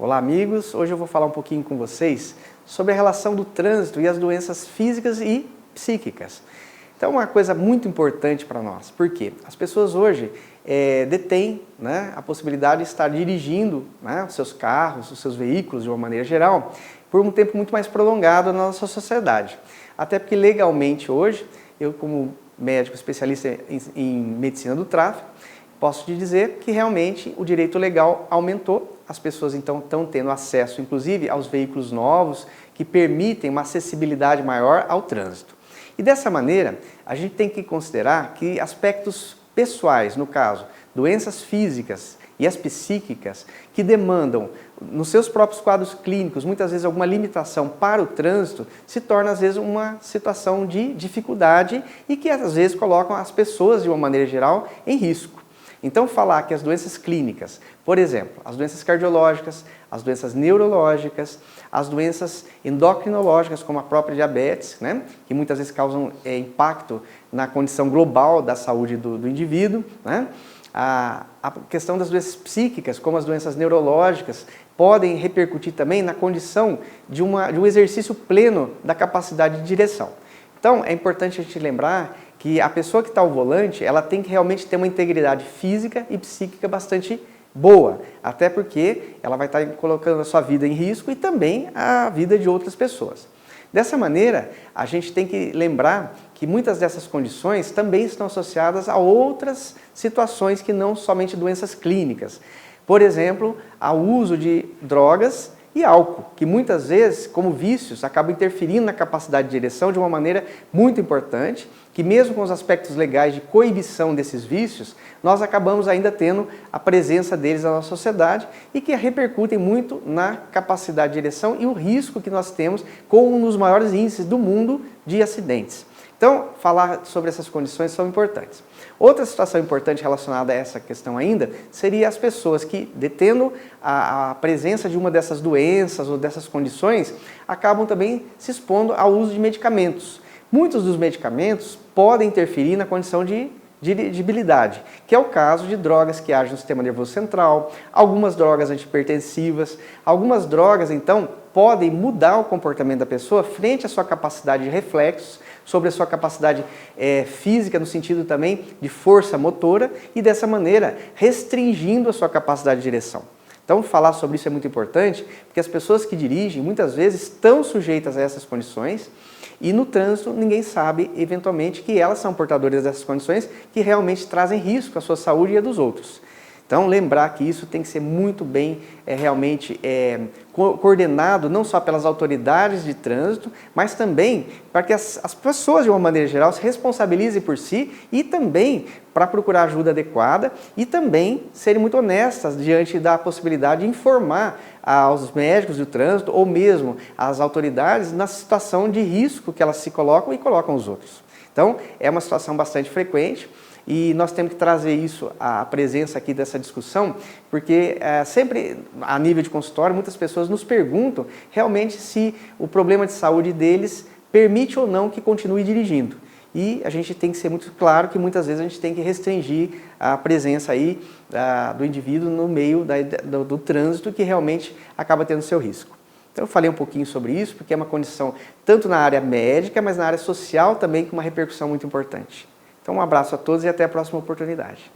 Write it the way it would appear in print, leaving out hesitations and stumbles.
Olá amigos, hoje eu vou falar um pouquinho com vocês sobre a relação do trânsito e as doenças físicas e psíquicas. Então, uma coisa muito importante para nós, porque as pessoas hoje detêm, a possibilidade de estar dirigindo, os seus carros, os seus veículos de uma maneira geral, por um tempo muito mais prolongado na nossa sociedade. Até porque legalmente hoje, eu como médico especialista em medicina do tráfego, posso te dizer que realmente o direito legal aumentou, as pessoas então estão tendo acesso inclusive aos veículos novos que permitem uma acessibilidade maior ao trânsito. E dessa maneira, a gente tem que considerar que aspectos pessoais, no caso, doenças físicas e as psíquicas, que demandam, nos seus próprios quadros clínicos, muitas vezes alguma limitação para o trânsito, se torna às vezes uma situação de dificuldade e que às vezes colocam as pessoas, de uma maneira geral, em risco. Então, falar que as doenças clínicas, por exemplo, as doenças cardiológicas, as doenças neurológicas, as doenças endocrinológicas, como a própria diabetes, que muitas vezes causam impacto na condição global da saúde do indivíduo, A questão das doenças psíquicas, como as doenças neurológicas, podem repercutir também na condição de um exercício pleno da capacidade de direção. Então, é importante a gente lembrar que a pessoa que está ao volante, ela tem que realmente ter uma integridade física e psíquica bastante boa, até porque ela vai estar colocando a sua vida em risco e também a vida de outras pessoas. Dessa maneira, a gente tem que lembrar que muitas dessas condições também estão associadas a outras situações que não somente doenças clínicas. Por exemplo, ao uso de drogas e álcool, que muitas vezes, como vícios, acabam interferindo na capacidade de direção de uma maneira muito importante, que mesmo com os aspectos legais de coibição desses vícios, nós acabamos ainda tendo a presença deles na nossa sociedade e que repercutem muito na capacidade de direção e o risco que nós temos com um dos maiores índices do mundo de acidentes. Então, falar sobre essas condições são importantes. Outra situação importante relacionada a essa questão ainda seria as pessoas que, detendo a presença de uma dessas doenças ou dessas condições, acabam também se expondo ao uso de medicamentos. Muitos dos medicamentos podem interferir na condição de dirigibilidade, que é o caso de drogas que agem no sistema nervoso central, algumas drogas antihipertensivas, algumas drogas, então, podem mudar o comportamento da pessoa frente à sua capacidade de reflexos, sobre a sua capacidade física, no sentido também de força motora, e dessa maneira restringindo a sua capacidade de direção. Então, falar sobre isso é muito importante, porque as pessoas que dirigem, muitas vezes, estão sujeitas a essas condições, e no trânsito ninguém sabe, eventualmente, que elas são portadoras dessas condições que realmente trazem risco à sua saúde e à dos outros. Então, lembrar que isso tem que ser muito bem, coordenado, não só pelas autoridades de trânsito, mas também para que as pessoas, de uma maneira geral, se responsabilizem por si e também para procurar ajuda adequada e também serem muito honestas diante da possibilidade de informar aos médicos do trânsito ou mesmo às autoridades na situação de risco que elas se colocam e colocam os outros. Então, é uma situação bastante frequente. E nós temos que trazer isso, a presença aqui dessa discussão, porque sempre a nível de consultório, muitas pessoas nos perguntam realmente se o problema de saúde deles permite ou não que continue dirigindo. E a gente tem que ser muito claro que muitas vezes a gente tem que restringir a presença aí do indivíduo no meio do trânsito que realmente acaba tendo seu risco. Então eu falei um pouquinho sobre isso, porque é uma condição tanto na área médica, mas na área social também com uma repercussão muito importante. Então um abraço a todos e até a próxima oportunidade.